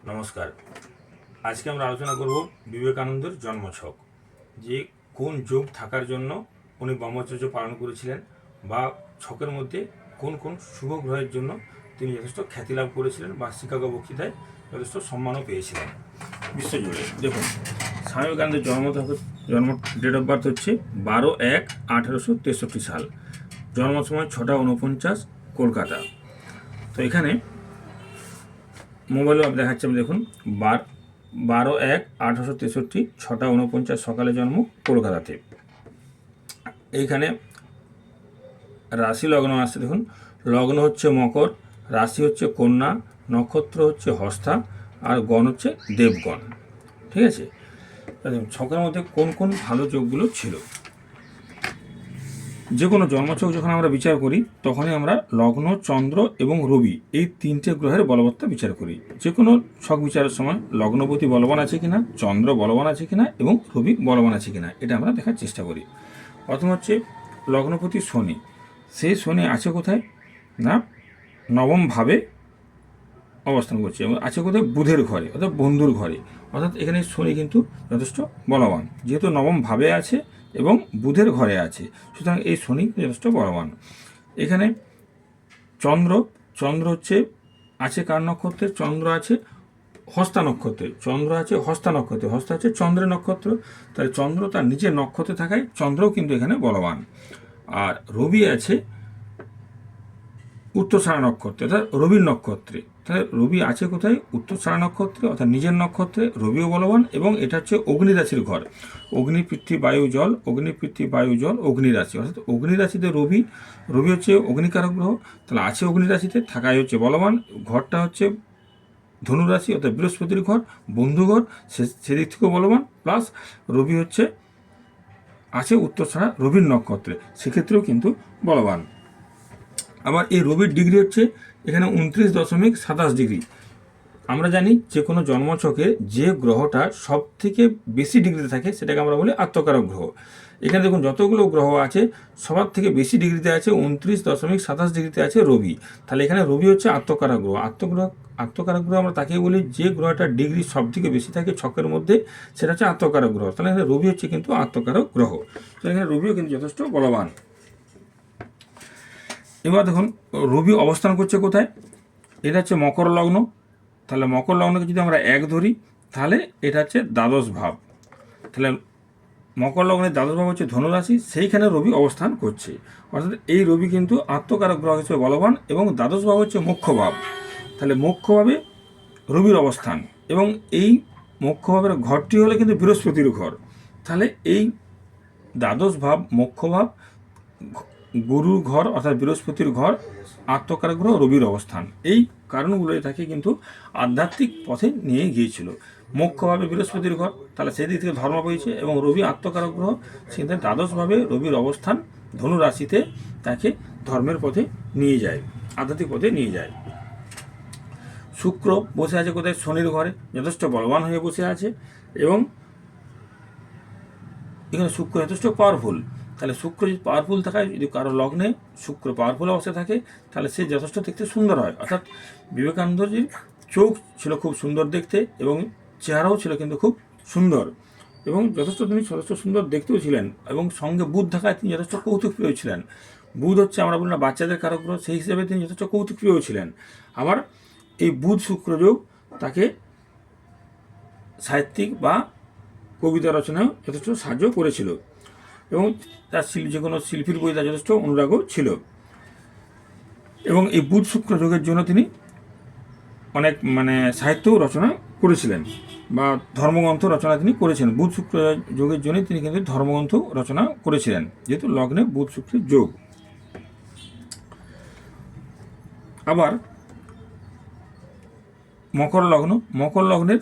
নমস্কার। আজকে আমরা আলোচনা করব বিবেকানন্দের জন্মছক, যে কোন যোগ থাকার জন্য উনি ব্রহ্মচর্য পালন করেছিলেন, বা ছকের মধ্যে কোন কোন শুভ গ্রহের জন্য তিনি যথেষ্ট খ্যাতি লাভ করেছিলেন বা শিকাগো বক্তৃতায় যথেষ্ট সম্মানও পেয়েছিলেন বিশ্বজুড়ে। দেখুন, স্বামী বিবেকানন্দের জন্ম ডেট অফ বার্থ হচ্ছে 12/1/1863 সাল। জন্ম সময় 6:49 কলকাতা। তো এখানে মোবাইলও দেখাচ্ছে, আমি দেখুন 12/1/1863 6:49 সকালে জন্ম কলকাতাতে। এইখানে রাশি লগ্ন আসছে, দেখুন লগ্ন হচ্ছে মকর, রাশি হচ্ছে কন্যা, নক্ষত্র হচ্ছে হস্তা, আর গণ হচ্ছে দেবগণ। ঠিক আছে, দেখুন ছকের মধ্যে কোন কোন ভালো যোগগুলো ছিল। যে কোনো জন্মছক যখন আমরা বিচার করি তখনই আমরা লগ্ন, চন্দ্র এবং রবি এই তিনটে গ্রহের বলবত্তা বিচার করি। যে কোনো ছক বিচারের সময় লগ্নপতি বলবান আছে কিনা, চন্দ্র বলবান আছে কিনা এবং রবি বলবান আছে কিনা এটা আমরা দেখার চেষ্টা করি। প্রথম হচ্ছে লগ্নপতি শনি। সেই শনি আছে কোথায় না নবম ভাবে অবস্থান করছে এবং আছে কোথায় বুধের ঘরে অর্থাৎ বন্ধুর ঘরে। অর্থাৎ এখানে শনি কিন্তু যথেষ্ট বলবান, যেহেতু নবম ভাবে আছে এবং বুধের ঘরে আছে, সুতরাং এই শনি যথেষ্ট বলবান। এখানে চন্দ্র চন্দ্র হচ্ছে আছে কার নক্ষত্রে, চন্দ্র আছে হস্তা নক্ষত্রে, চন্দ্র আছে হস্তা নক্ষত্রে, হস্তা হচ্ছে চন্দ্রের নক্ষত্র, তাহলে চন্দ্র তার নিজের নক্ষত্রে থাকায় চন্দ্রও কিন্তু এখানে বলবান। আর রবি আছে উত্তরছাড়া নক্ষত্রে অর্থাৎ রবির নক্ষত্রে, তাহলে রবি আছে কোথায় উত্তরছাড়া নক্ষত্রে অর্থাৎ নিজের নক্ষত্রে, রবিও বলবান এবং এটা হচ্ছে অগ্নিরাশির ঘর। অগ্নি, পৃথ্বী, বায়ু, জল, অগ্নি, পৃথ্বী, বায়ু, জল, অগ্নিরাশি, অর্থাৎ অগ্নিরাশিতে রবি, রবি হচ্ছে অগ্নিকারক গ্রহ, তাহলে আছে অগ্নিরাশিতে থাকায় হচ্ছে বলবান। ঘরটা হচ্ছে ধনুরাশি অর্থাৎ বৃহস্পতির ঘর, বন্ধুঘর, সেদিক থেকেও বলবান, প্লাস রবি হচ্ছে আছে উত্তরছাড়া রবির নক্ষত্রে, সেক্ষেত্রেও কিন্তু বলবান। আবার এই রবির ডিগ্রি হচ্ছে এখানে 29.27 ডিগ্রি। আমরা জানি যে কোনো জন্মছকে যে গ্রহটা সব থেকে বেশি ডিগ্রিতে থাকে সেটাকে আমরা বলি আত্মকারক গ্রহ। এখানে দেখুন যতগুলো গ্রহ আছে সবার থেকে বেশি ডিগ্রিতে আছে 29.27 ডিগ্রিতে আছে রবি, তাহলে এখানে রবি হচ্ছে আত্মকারক গ্রহ। আত্মকারক গ্রহ আমরা তাকে বলি যে গ্রহটার ডিগ্রি সব থেকে বেশি থাকে ছকের মধ্যে, সেটা হচ্ছে আত্মকারক গ্রহ। তাহলে এখানে রবি হচ্ছে কিন্তু আত্মকারক গ্রহ, তো এখানে রবিও কিন্তু যথেষ্ট বলবান। এবার দেখুন রবি অবস্থান করছে কোথায়, এটা হচ্ছে মকর লগ্ন, তাহলে মকর লগ্নকে যদি আমরা 1 ধরি তাহলে এটা হচ্ছে দ্বাদশ ভাব, তাহলে মকর লগ্নের দ্বাদশ ভাব হচ্ছে ধনুরাশি, সেইখানে রবি অবস্থান করছে। অর্থাৎ এই রবি কিন্তু আত্মকারক গ্রহ হিসেবে বলবান এবং দ্বাদশ ভাব হচ্ছে মুখ্য ভাব, তাহলে মুখ্যভাবে রবির অবস্থান এবং এই মুখ্যভাবের ঘরটি হলে কিন্তু বৃহস্পতির ঘর, তাহলে এই দ্বাদশ ভাব মুখ্য ভাব, গুরুর ঘর অর্থাৎ বৃহস্পতির ঘর, আত্মকারক গ্রহ রবির অবস্থান, এই কারণগুলো তাকে কিন্তু আধ্যাত্মিক পথে নিয়ে গিয়েছিল। মুখ্যভাবে বৃহস্পতির ঘর, তাহলে সেই দিক থেকে ধর্ম পেয়েছে এবং রবি আত্মকারক গ্রহ, সেখানে দ্বাদশভাবে রবির অবস্থান ধনু রাশিতে তাকে ধর্মের পথে নিয়ে যায়, আধ্যাত্মিক পথে নিয়ে যায়। শুক্র বসে আছে কোথায় শনির ঘরে, যথেষ্ট বলবান হয়ে বসে আছে এবং এখানে শুক্র যথেষ্ট পাওয়ারফুল, তাহলে শুক্র যদি পাওয়ারফুল থাকায় যদি কারো লগ্নে শুক্র পাওয়ারফুল অবস্থায় থাকে তাহলে সে যথেষ্ট দেখতে সুন্দর হয়। অর্থাৎ বিবেকানন্দজির চোখ ছিল খুব সুন্দর দেখতে এবং চেহারাও ছিল কিন্তু খুব সুন্দর এবং যথেষ্ট তিনি যথেষ্ট সুন্দর দেখতেও ছিলেন এবং সঙ্গে বুধ থাকায় তিনি যথেষ্ট কৌতুকপ্রিয় ছিলেন। বুধ হচ্ছে আমরা বলি না বাচ্চাদের কারক গ্রহ, সেই হিসেবে তিনি যথেষ্ট কৌতুকপ্রিয় ছিলেন। আবার এই বুধ শুক্র যোগ তাকে সাহিত্যিক বা কবিতা রচনায় যথেষ্ট সাহায্য করেছিল এবং তার যে কোনো শিল্পীর প্রতি তার যথেষ্ট অনুরাগও ছিল এবং এই বুধ শুক্র যোগের জন্য তিনি অনেক সাহিত্য রচনা করেছিলেন বা ধর্মগ্রন্থ রচনা তিনি করেছেন। বুধ শুক্র যোগের জন্য তিনি কিন্তু ধর্মগ্রন্থ রচনা করেছিলেন, যেহেতু লগ্নে বুধ শুক্রের যোগ। আবার মকর লগ্নের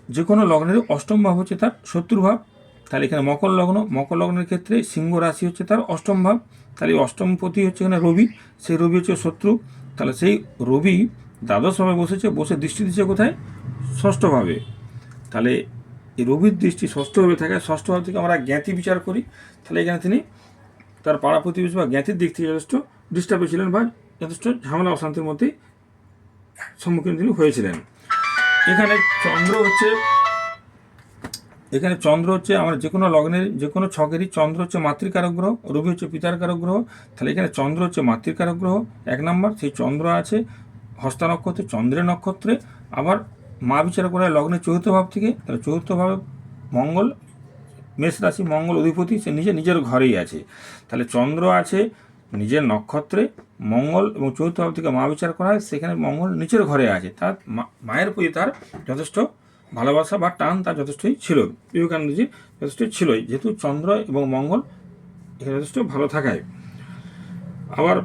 যে কোনো লগ্নের অষ্টম ভাব হচ্ছে তার শত্রু ভাব, তাহলে এখানে মকর লগ্নের ক্ষেত্রে সিংহ রাশি হচ্ছে তার অষ্টম ভাব, তাহলে অষ্টমপতি হচ্ছে এখানে রবি, সেই রবি হচ্ছে শত্রু, তাহলে সেই রবি দ্বাদশভাবে বসে দৃষ্টি দিচ্ছে কোথায় ষষ্ঠভাবে, তাহলে এই রবির দৃষ্টি ষষ্ঠভাবে থাকে, ষষ্ঠভাব থেকে আমরা জ্ঞাতি বিচার করি, তাহলে এখানে তিনি তার পাড়া প্রতিবেশী বা জ্ঞাতির দিক থেকে যথেষ্ট ডিস্টার্বে ছিলেন বা যথেষ্ট ঝামেলা অশান্তির মধ্যে সম্মুখীন তিনি হয়েছিলেন। এখানে চন্দ্র হচ্ছে আমরা যে কোনো লগ্নের যে কোনো ছকেরই চন্দ্র হচ্ছে মাতৃকারক গ্রহ, রবি হচ্ছে পিতার কারক গ্রহ। তাহলে এখানে চন্দ্র হচ্ছে মাতৃকারক গ্রহ 1 নম্বর। সেই চন্দ্র আছে হস্তা নক্ষত্রে, চন্দ্রের নক্ষত্রে। আবার মা বিচার করা হয় লগ্নের চতুর্থ ভাব থেকে। তাহলে চতুর্থ ভাবে মঙ্গল, মেষ রাশি, মঙ্গল অধিপতি, সে নিজের ঘরেই আছে। তাহলে চন্দ্র আছে নিজের নক্ষত্রে, মঙ্গল এবং চতুর্থ ভাব থেকে মা বিচার করা হয়, সেখানে মঙ্গল নিচের ঘরে আছে। তার মায়ের প্রতি তার যথেষ্ট ভালোবাসা বা টান তার যথেষ্টই ছিল, বিবেকানন্দজি যথেষ্ট ছিলই, যেহেতু চন্দ্র এবং মঙ্গল এখানে যথেষ্ট ভালো থাকায়। আবার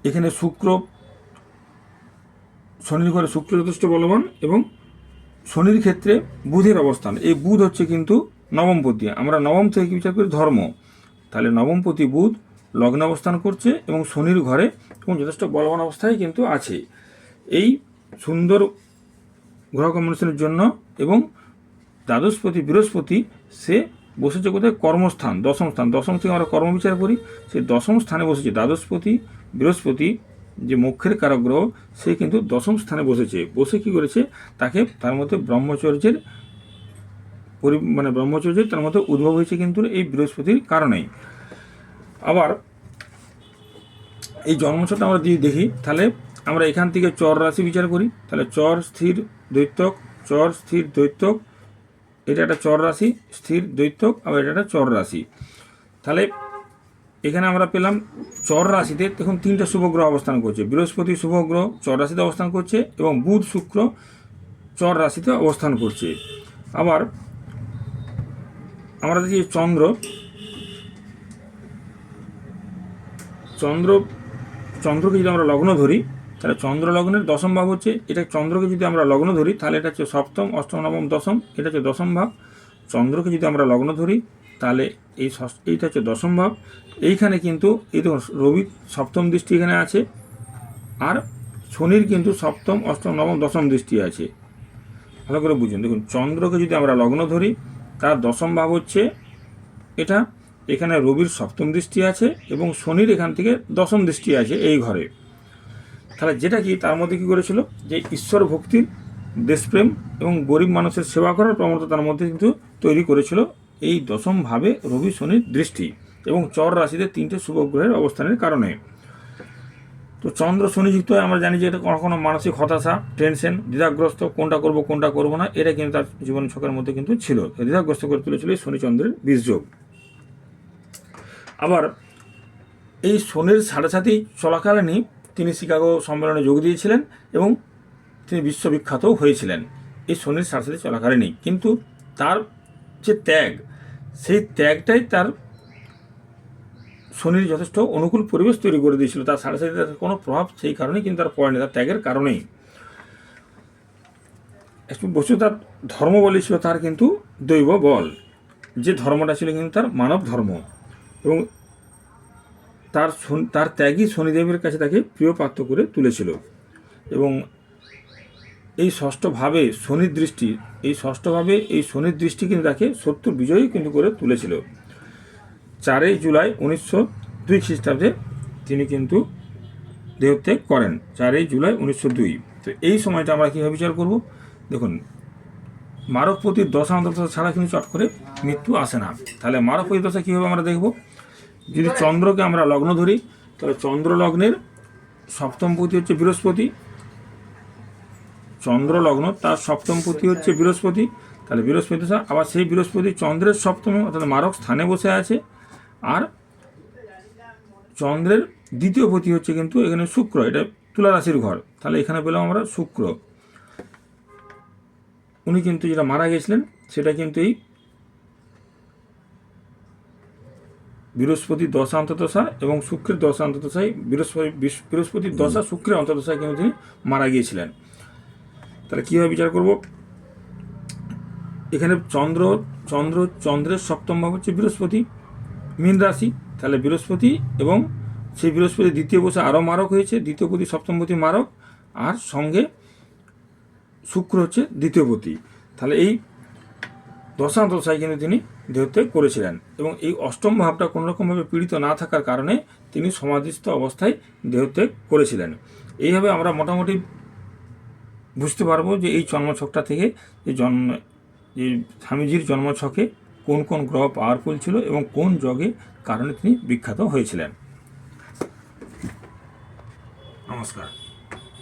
এখানে শুক্র, শনির ঘরে শুক্র যথেষ্ট বলবান, এবং শনির ক্ষেত্রে বুধের অবস্থান। এই বুধ হচ্ছে কিন্তু নবমপতি। আমরা নবম থেকে কি বিচার করি? ধর্ম। তাহলে নবমপতি বুধ লগ্নে অবস্থান করছে এবং শনির ঘরে এবং যথেষ্ট বলবান অবস্থায় কিন্তু আছে। এই সুন্দর গ্রহ কম্বিনেশনের জন্য এবং দ্বাদশপতি বৃহস্পতি সে বসেছে কোথায়? কর্মস্থান, দশম স্থান। দশম থেকে আমরা কর্ম বিচার করি, সেই দশম স্থানে বসেছে দ্বাদশপতি বৃহস্পতি, যে মোক্ষের কারক গ্রহ, সে কিন্তু দশম স্থানে বসেছে। বসে কি করেছে? তাকে তার মধ্যে ব্রহ্মচর্যের তার মধ্যে উদ্ভব হয়েছে কিন্তু এই বৃহস্পতির কারণেই। আবার এই জন্মছটা আমরা যদি দেখি, তাহলে আমরা এখান থেকে চর রাশি বিচার করি। তাহলে চর স্থির দ্বৈতক, চর স্থির দ্বৈতক, এটা একটা চর রাশি, স্থির দ্বৈতক, আবার এটা একটা চর রাশি। তাহলে এখানে আমরা পেলাম চর রাশিতে দেখুন 3টে শুভগ্রহ অবস্থান করছে। বৃহস্পতি শুভগ্রহ চর রাশিতে অবস্থান করছে এবং বুধ শুক্র চর রাশিতে অবস্থান করছে। আবার আমরা দেখি চন্দ্রকে যদি আমরা লগ্ন ধরি, তাহলে চন্দ্র লগ্নের দশম ভাব হচ্ছে এটা। চন্দ্রকে যদি আমরা লগ্ন ধরি, তাহলে এটা হচ্ছে সপ্তম, অষ্টম, নবম, দশম, এটা হচ্ছে দশম ভাব। চন্দ্রকে যদি আমরা লগ্ন ধরি, তাহলে এইটা হচ্ছে দশম ভাব। এইখানে কিন্তু এই দেখুন রবির সপ্তম দৃষ্টি এখানে আছে, আর শনির কিন্তু সপ্তম, অষ্টম, নবম, দশম দৃষ্টি আছে। ভালো করে বুঝুন। দেখুন চন্দ্রকে যদি আমরা লগ্ন ধরি, তার দশম ভাব হচ্ছে এটা, এখানে রবির সপ্তম দৃষ্টি আছে এবং শনির এখান থেকে দশম দৃষ্টি আছে এই ঘরে। তাহলে যেটা কি তার মধ্যে কী করেছিল? যে ঈশ্বর ভক্তির, দেশপ্রেম এবং গরিব মানুষের সেবা করার প্রবণতা তার মধ্যে কিন্তু তৈরি করেছিল এই দশম ভাবে রবি শনির দৃষ্টি এবং চর রাশিতে 3টে শুভগ্রহের অবস্থানের কারণে। তো চন্দ্র শনিযুক্ত হয়, আমরা জানি যে এটা কোনো মানসিক হতাশা, টেনশন, দ্বিধাগ্রস্ত, কোনটা করব কোনটা করবো না, এটা কিন্তু তার জীবন ছকের মধ্যে কিন্তু ছিল। দ্বিধাগ্রস্ত করে তুলেছিল শনি চন্দ্রের বীজযোগ। আবার এই শনির সাড়ে সাথী চলাকালীনই তিনি শিকাগো সম্মেলনে যোগ দিয়েছিলেন এবং তিনি বিশ্ববিখ্যাতও হয়েছিলেন এই শনির সাড়ে সাথী চলাকালীনই। কিন্তু তার যে ত্যাগ, সেই ত্যাগটাই তার শনির যথেষ্ট অনুকূল পরিবেশ তৈরি করে দিয়েছিল। তার সাড়ে সাথে কোনো প্রভাব সেই কারণেই কিন্তু তার পড়েনি, তার ত্যাগের কারণেই। বস্তু তার ধর্ম বলে ছিল তার কিন্তু দৈব বল, যে ধর্মটা ছিল কিন্তু তার মানব ধর্ম, এবং তার ত্যাগই শনিদেবের কাছে তাকে প্রিয় পাত্র করে তুলেছিল। এবং এই ষষ্ঠভাবে শনির দৃষ্টি, এই শনির দৃষ্টি কিন্তু তাকে শত্রু বিজয়ী কিন্তু করে তুলেছিল। 4 জুলাই 1902 খ্রিস্টাব্দে তিনি কিন্তু দেহত্যাগ করেন, 4 জুলাই 1902। তো এই সময়টা আমরা কীভাবে বিচার করব? দেখুন মারকপতির দশা অন্তর্দশা ছাড়া কিন্তু চট করে মৃত্যু আসে না। তাহলে মারকপতির দশা কীভাবে আমরা দেখব? যদি চন্দ্রকে আমরা লগ্ন ধরি, তাহলে চন্দ্র লগ্নের সপ্তমপতি হচ্ছে বৃহস্পতি, চন্দ্র লগ্ন তার সপ্তমপতি হচ্ছে বৃহস্পতি। তাহলে বৃহস্পতি দশা, আবার সেই বৃহস্পতি চন্দ্রের সপ্তমে অর্থাৎ মারক স্থানে বসে আছে, আর চন্দ্রের দ্বিতীয় পতি হচ্ছে কিন্তু এখানে শুক্র, এটা তুলা রাশির ঘর। তাহলে এখানে পেলাম আমরা শুক্র, উনি কিন্তু যেটা মারা গেছিলেন সেটা কিন্তু এই বৃহস্পতির দশা অন্তর্দশা এবং শুক্রের দশা অন্তর্দশায়, বৃহস্পতির দশা শুক্রের অন্তর্দশায় কিন্তু তিনি মারা গিয়েছিলেন। তাহলে কীভাবে বিচার করব? এখানে চন্দ্রের সপ্তম ভাব হচ্ছে বৃহস্পতি, মীন রাশি। তাহলে বৃহস্পতি এবং সেই বৃহস্পতি দ্বিতীয় বসে আরও মারক হয়েছে, দ্বিতীয়পতি সপ্তমপতি মারক, আর সঙ্গে শুক্র হচ্ছে দ্বিতীয়পতি। তাহলে এই দশান্তদশায় কিন্তু তিনি দেহত্যাগ করেছিলেন এবং এই অষ্টম ভাবটা কোনোরকমভাবে পীড়িত না থাকার কারণে তিনি সমাধিস্থ অবস্থায় দেহত্যাগ করেছিলেন। এইভাবে আমরা মোটামুটি বুঝতে পারবো যে এই জন্মছকটা থেকে যে স্বামীজির জন্মছকে কোন কোন গ্রহ পাওয়ারফুল ছিল এবং কোন যোগের কারণে তিনি বিখ্যাত হয়েছিলেন। নমস্কার।